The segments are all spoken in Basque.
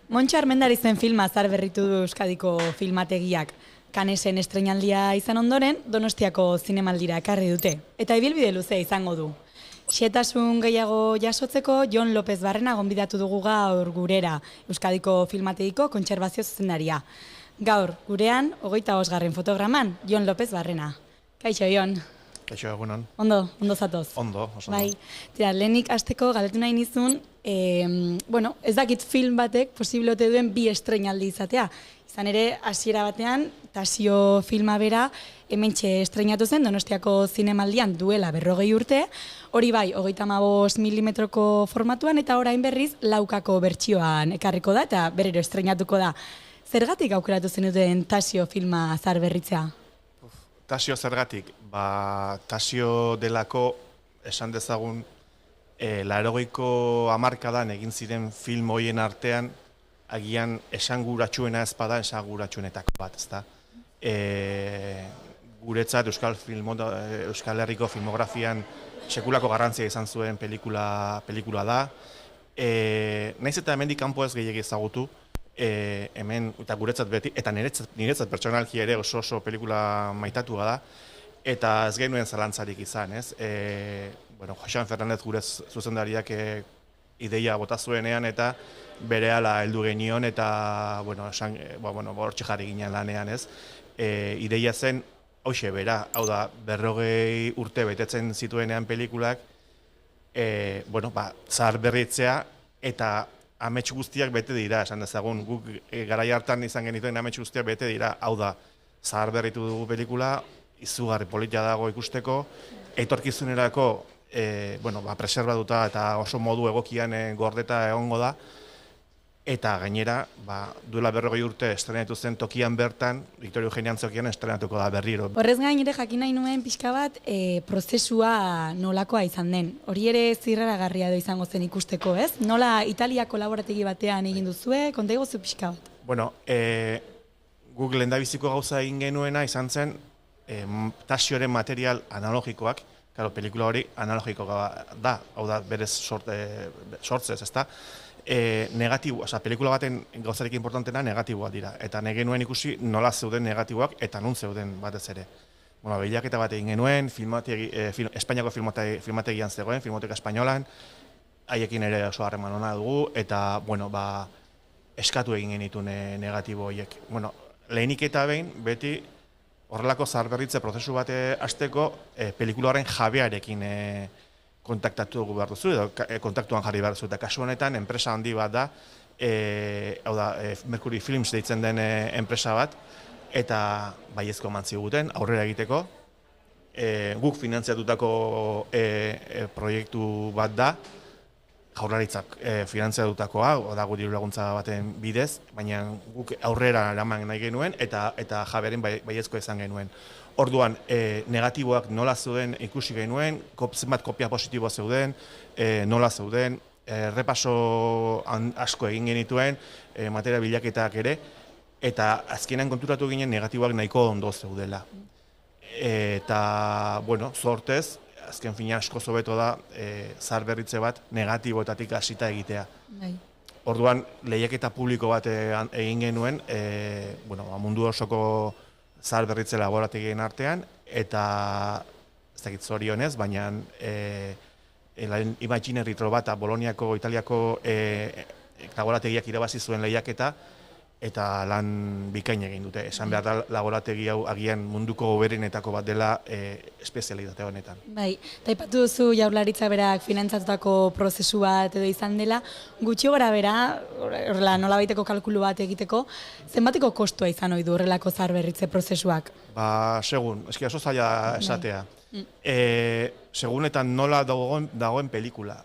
Montxo Armendarizen filma zaharberritu du Euskadiko filmategiak. Kanesen estreinaldia izan ondoren, Donostiako zinemaldira ekarri dute. Eta ibilbide luzea izango du. Xehetasun gehiago jasotzeko, Jon López Barrena gonbidatu dugu gaur gurera, Euskadiko filmategiko kontserbazio zuzendaria. Gaur, gurean, 25. fotograman, Jon López Barrena. Kaixo, Jon. Kaixo, egunon. Ondo zatoz. Ondo, oso ondo. Bai, lehenik hasteko galdetu nahi nizun, ez dakit film batek posibilote duen bi estreinaldi izatea. Izan ere, hasiera batean, Tasio filma bera, hementxe estreinatu zen, Donostiako zinemaldian duela 40 urte, hori bai, 35 milimetroko formatuan, eta orain berriz, laukako bertsioan ekarriko da, eta berriro estreinatuko da. Zergatik aukeratu zenuten Tasio filma zaharberritzea? Tasio zergatik? Tasio delako, esan dezagun, 80ko hamarkadan egin ziren film horien artean, agian esanguratsuena ez bada esanguratsuenetako bat, ezta? Guretzat Euskal Herriko filmografian sekulako garrantzia izan zuen pelikula da. Naiz eta hemendik kanpo ez gehiegi ezagutu, hemen, eta guretzat beti, eta niretzat pertsonalki ere oso pelikula maitatua da, eta ez genuen zalantzarik izan, ez? Joxan Fernandez gure zuzendariak ideia bota zuenean eta berehala heldu genion eta hortxe jarri ginen lanean, ez? Ideia zen, hoxe bera, hau da, 40 urte betetzen zituenean pelikulak, zaharberritzea eta amets guztiak bete dira, esan dezagun, guk garai hartan izan genituen amets guztiak bete dira, hau da, zaharberritu dugu pelikula, izugarri polita dago ikusteko, etorkizunerako preserbatuta eta oso modu egokian gordeta egongo da, eta gainera, duela 40 urte estrenatu zen tokian bertan, Victorio Eugenia Antzokian estrenatuko da berriro. Horrez gain ere jakin nahi nuen pixka bat prozesua nolakoa izan den. Hori ere zirraragarria edo izango zen ikusteko, ez? Nola Italiako laborategi batean egin duzue, konta iguzu pixka bat? Guk lehendabiziko gauza egin genuena izan zen Tasioren material analogikoak, pelikula hori analogikoa da, hau da berez sortzez, ezta? Pelikula baten gauzarik importantena negatiboak dira, eta nahi genuen ikusi nola zeuden negatiboak eta nun zeuden batez ere. Bilaketa bat egin genuen, Espainiako filmategian zegoen, Filmoteka Espainolan, haiekin ere oso harreman ona dugu, eta eskatu egin genituen negatibo horiek. Lehenik eta behin, beti horrelako zaharberritze prozesu bat hasteko pelikula horren jabearekin kontaktatu behar duzu, edo kontaktuan jarri behar duzu, eta kasu honetan enpresa handi bat da, hau da, Mercury Films deitzen den enpresa bat, eta baiezko eman ziguten aurrera egiteko. Guk finantziatutako proiektu bat da, Jaurlaritzak finantziatutakoa, da diru laguntza baten bidez, baina guk aurrera eraman nahi genuen, eta jabearen baiezko izan genuen. Orduan, negatiboak nola zeuden ikusi genuen, zenbat kopia positiboa zeuden, nola zeuden, repaso asko egin genituen, materia bilaketak ere, eta azkenean konturatu ginen negatiboak nahiko ondo zeudela. Eta, zortez, azken fina asko zobeto da zaharberritze bat negatiboetatik hasita egitea. Orduan, lehiaketa publiko bat egin genuen, mundu osoko zaharberritze laborategien artean, eta ez dakit zorionez, baina Imaginary Trovata Boloniako, Italiako laborategiak irabazi zuen lehiaketa, eta lan bikain egin dute. Esan behar da laborategi hau agian munduko hoberenetako bat dela espezialitate honetan. Bai, eta aipatu duzu Jaurlaritza berak finantzatutako prozesu bat edo izan dela, gutxi gora bera, horrela nolabaiteko kalkulu bat egiteko, zenbateko kostua izan ohi du horrelako zaharberritze prozesuak? Segun, eski oso zaila esatea. Segunetan nola dagoen pelikula.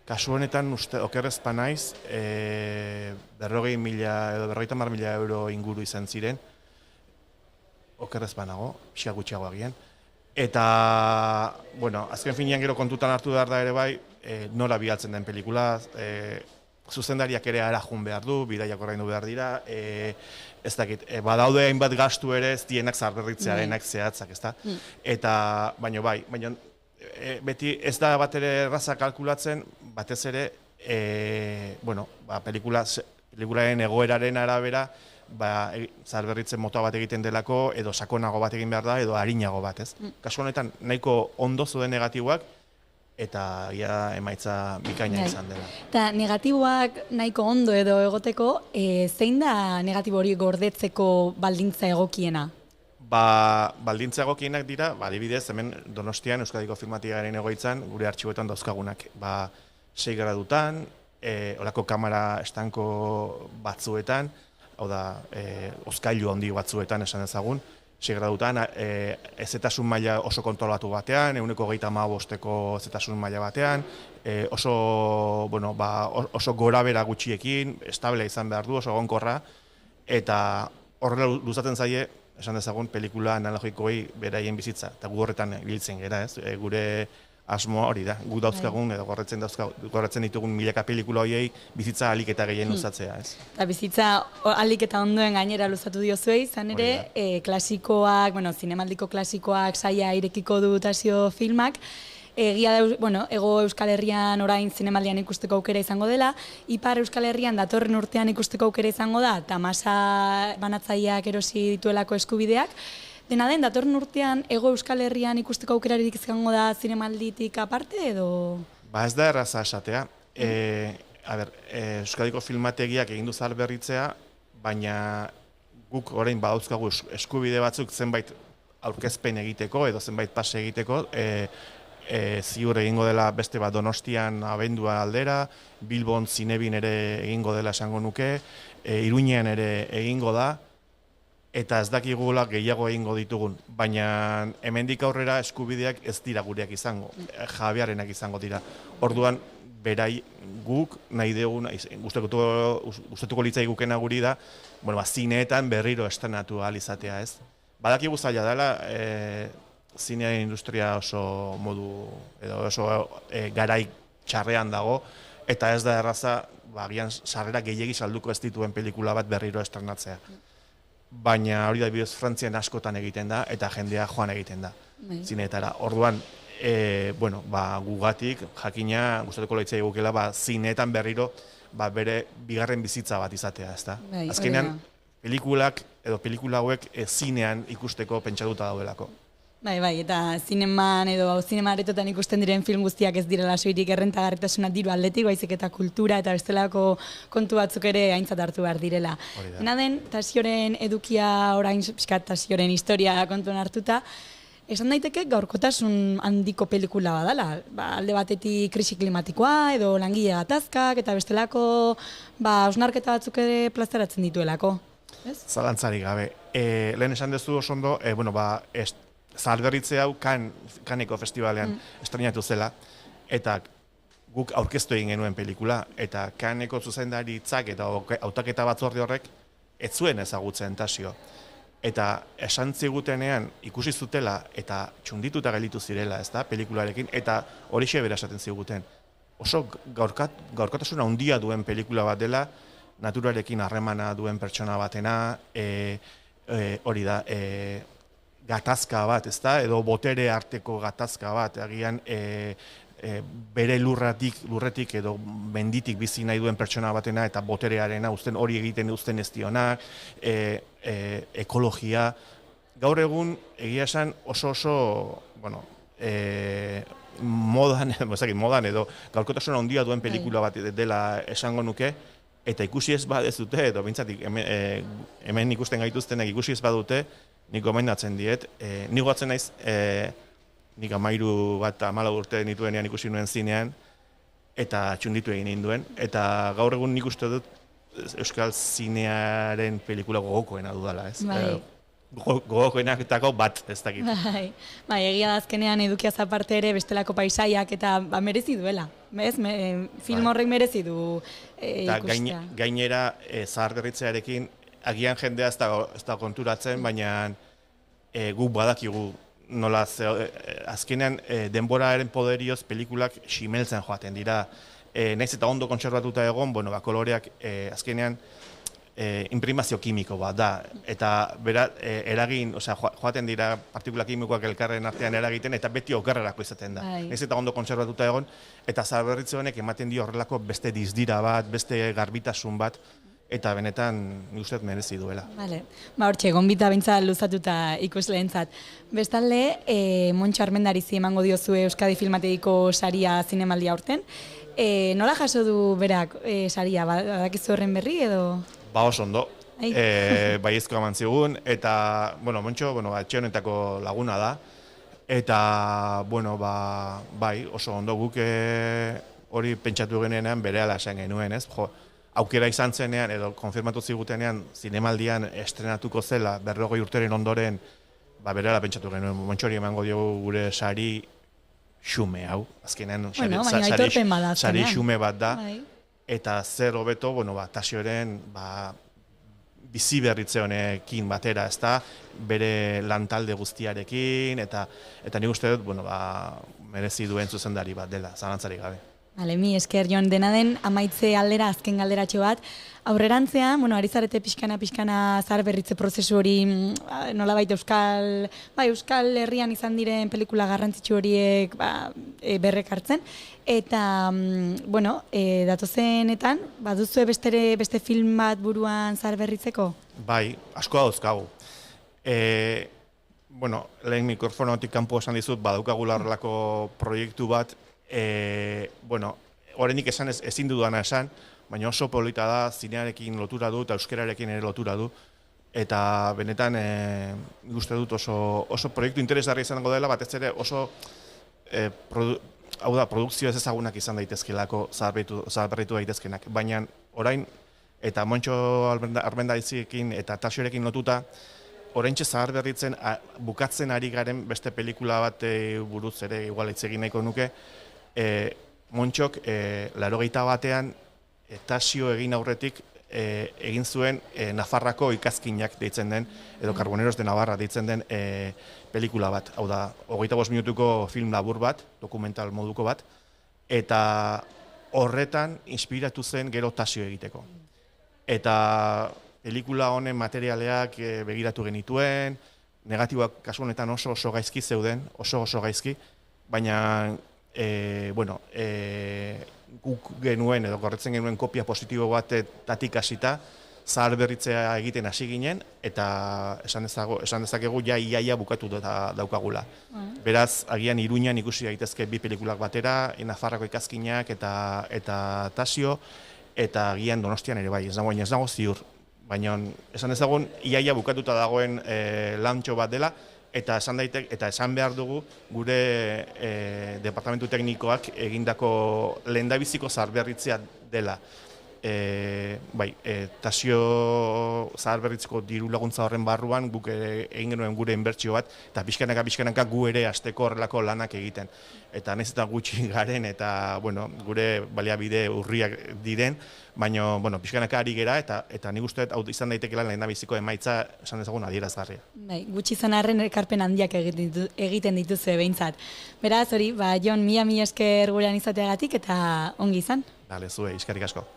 Kasu honetan, okerrez panaiz, 40.000 edo 50.000 euro inguru izan ziren, okerrez panago, pixka gutxiago agian. Eta, azken finean gero kontutan hartu behar da ere bai, nola bialtzen den pelikula, zuzendariak ere arajun behar du, bidaiak ordaindu behar dira, ez dakit, badaude hainbat gastu ere ez dienak zaharberritzearenak zehatzak, ezta? Eta, baina beti ez da bat ere erraza kalkulatzen, batez ere bueno, pelikularen egoeraren arabera, zaharberritzen mota bat egiten delako, edo sakonago bat egin behar da, edo arinago bat, ez? Kasu honetan, nahiko ondo zuen negatiboak, eta emaitza bikaina izan dela. Eta negatiboak nahiko ondo edo egoteko, zein da negatibo hori gordetzeko baldintza egokiena? Baldintza egokienak dira, adibidez, hemen Donostian, Euskadiko Filmatikaren egoitzan, gure artxiboetan dauzkagunak. 6 gradutan, horako kamera estanko batzuetan, hau da, oskailu handi batzuetan esan ezagun, 6 gradutan, ezetasun maila oso kontrolatu batean, 135eko ezetasun maila batean, oso gorabera gutxiekin, estable izan behar du, oso egonkorra, eta horrela luzatzen zaie, esan dezagun, pelikula analogikoei beraien bizitza, eta gu horretan ibiltzen gera, ez? Gure asmo hori da, gu dauzkagun, edo gorretzen ditugun milaka pelikula horiei bizitza alik eta gehien luzatzea, ez? Eta bizitza alik eta ondoen gainera luzatu diozuei, izan ere, klasikoak, zinemaldiko klasikoak saia irekiko du Tasio filmak, egia da, Hego Euskal Herrian orain zinemaldian ikusteko aukera izango dela, Ipar Euskal Herrian datorren urtean ikusteko aukera izango da, eta masa banatzaileak erosi dituelako eskubideak. Dena den, datorren urtean Hego Euskal Herrian ikusteko aukerarik izango da zinemalditik aparte, edo? Ez da erraza esatea. Euskadiko filmategiak egin du zaharberritzea, baina guk orain badauzkagu eskubide batzuk zenbait aurkezpen egiteko, edo zenbait pase egiteko, ziur egingo dela beste bat Donostian abendua aldera, Bilbon Zinebin ere egingo dela esango nuke, Iruñean ere egingo da, eta ez dakigula gehiago egingo ditugun, baina hemendik aurrera eskubideak ez dira gureak izango, jabearenak izango dira. Orduan, berai guk nahi dugun, gustatuko litzai gukena guri da, zineetan berriro estrenatu ahal izatea, ez? Badakigu zaila dela, zinea industria oso modu, edo oso garai txarrean dago, eta ez da erraza, agian sarrera gehiegi salduko ez dituen pelikula bat berriro estrenatzea. Baina hori da bidez Frantzian askotan egiten da, eta jendea joan egiten da zineetara. Orduan, gugatik, jakina, gustatuko litzai gukela, zineetan berriro bere bigarren bizitza bat izatea, ez da? Azkenean, pelikulak edo pelikula hauek zinean ikusteko pentsatuta daudelako. Bai, eta zineman edo zinema-aretotan ikusten diren film guztiak ez direla soilik errentagarritasuna diru aldetik, baizik eta kultura eta bestelako kontu batzuk ere aintzat hartu behar direla. Dena den, Tasioren edukia orain, Tasioren historia kontuan hartuta, esan daiteke gaurkotasun handiko pelikula badala. Alde batetik krisi klimatikoa edo langile gatazkak eta bestelako hausnarketa batzuk ere plazaratzen dituelako. Zalantzarik gabe. Lehen esan dezu oso ondo, zaharberritze hau Canneseko festivalean estrenatu zela, eta guk aurkeztu egin genuen pelikula, eta Canneseko zuzendaritzak eta hautaketa batzorde horrek ez zuen ezagutzen Tasio. Eta esan zigutenean ikusi zutela eta txundituta gelditu zirela, ezta, pelikularekin, eta horixe bera esaten ziguten. Oso gaurkotasuna handia duen pelikula bat dela, naturarekin harremana duen pertsona batena, hori da, gatazka bat, ezta, edo botere arteko gatazka bat, agian bere lurretik edo menditik bizi nahi duen pertsona batena eta boterearena hori egiten uzten ez dionak, ekologia. Gaur egun, egia esan oso, modan edo gaurkotasuna handia duen pelikula bat dela esango nuke, eta ikusi ez badezute, edo bintzatik hemen ikusten gaituztenek ikusi ez badute, nik gomendatzen diet, nik goatzen naiz, nik 13 bat 14 urte nituenean ikusi nuen zinean, eta txunditu egin ninduen, eta gaur egun nik uste dut euskal zinearen pelikula gogokoena dudala, ez? Gogokoenaketako bat, ez dakit. Bai, egia da azkenean edukiaz aparte ere bestelako paisaiak eta merezi duela, bez? Film horrek merezi du ikustea. Gainera, zaharberritzearekin, agian jendea ez da konturatzen, baina guk badakigu nola, azkenean denboraren poderioz pelikulak ximeltzen joaten dira. Naiz eta ondo kontserbatuta egon, koloreak azkenean imprimazio kimiko bat da, eta eragin, joaten dira partikula kimikoak elkarren artean eragiten, eta beti okerrerako izaten da. Ez eta ondo kontserbatuta egon, eta zaharberritze honek ematen dio horrelako beste dizdira bat, beste garbitasun bat, eta benetan nik uste merezi duela. Vale. Hortxe, gonbita bintza luzatuta ikusleentzat. Bestalde, Montxo Armendarizi emango diozue Euskadi Filmategiko saria zinemaldia aurten. Nola jaso du berak saria? Badakizu horren berri edo? Ba oso ondo. Baiezko eman zigun, eta, Montxo, etxe honetako laguna da, eta, bai, oso ondo guk hori pentsatu genean berehala esan genuen, ez? Aukera izan zenean, edo konfirmatu zigutenean, zinemaldian estrenatuko zela, 40 urteren ondoren, berehala pentsatu genuen, Montxori emango diogu gure sari xume hau, azkenean sari xume bat da, eta zer hobeto, Tasioren bizi berritze honekin batera, ez da, bere lantalde guztiarekin, eta nik uste dut, merezi duen zuzendari bat dela, zalantzarik gabe. Mi esker Jon, dena den amaitze aldera, azken galderatxo bat. Aurrerantzean, ari zarete pixkana zahar berritze prozesu hori nolabait Euskal Herrian izan diren pelikula garrantzitsu horiek berrek hartzen. Eta, datozenetan, baduzue beste film bat buruan zahar berritzeko? Bai, asko dauzkagu. Lehen mikrofonotik kanpo esan dizut, badaukagula horrelako proiektu bat, horrenik esan ezin dudana esan, baina oso polita da, zinearekin lotura du eta euskerarekin ere lotura du, eta benetan uste dut oso proiektu interesgarri izango dela, batez ere oso produkzio ez ezagunak izan daitezkelako zaharberritu daitezkenak, baina orain, eta Montxo Armendarizekin eta Tasiorekin lotuta, oraintxe zaharberritzen bukatzen ari garen beste pelikula bat buruz ere igual hitz egin nahiko nuke, Montxok 81 batean Tasio egin aurretik egin zuen Nafarrako ikazkinak deitzen den, edo Carboneros de Navarra deitzen den pelikula bat. Hau da, 25 minutuko film labur bat, dokumental moduko bat, eta horretan inspiratu zen gero Tasio egiteko. Eta pelikula honen materialeak begiratu genituen, negatiboak kasu honetan oso gaizki zeuden, oso gaizki, baina guk genuen edo korretzen genuen kopia positibo batetik hasita zaharberritzea egiten hasi ginen eta esan dezakegu iaia bukatu daukagula. Beraz, agian Iruñan ikusi daitezke bi pelikulak batera, Nafarrako ikazkinak eta Tasio, eta agian Donostian ere bai, ez dago ziur. Baina esan dezagun iaia bukatuta dagoen lantxo bat dela, eta esan behar dugu gure departamentu teknikoak egindako lehendabiziko zaharberritzea dela. Tasio zaharberritzeko diru laguntza horren barruan guk egin genuen gure inbertsio bat, eta pixkanaka gu ere hasteko horrelako lanak egiten. Eta nahiz eta gutxi garen eta gure baliabide urriak diren, baina pixkanaka ari gera eta nik uste hau izan daitekela lehendabiziko emaitza esan dezagun adierazgarria. Gutxi izan arren ekarpen handiak egiten dituzue behintzat. Beraz hori, Jon, mila esker gurean izateagatik eta ongi izan. Dale, zue, eskerrik asko.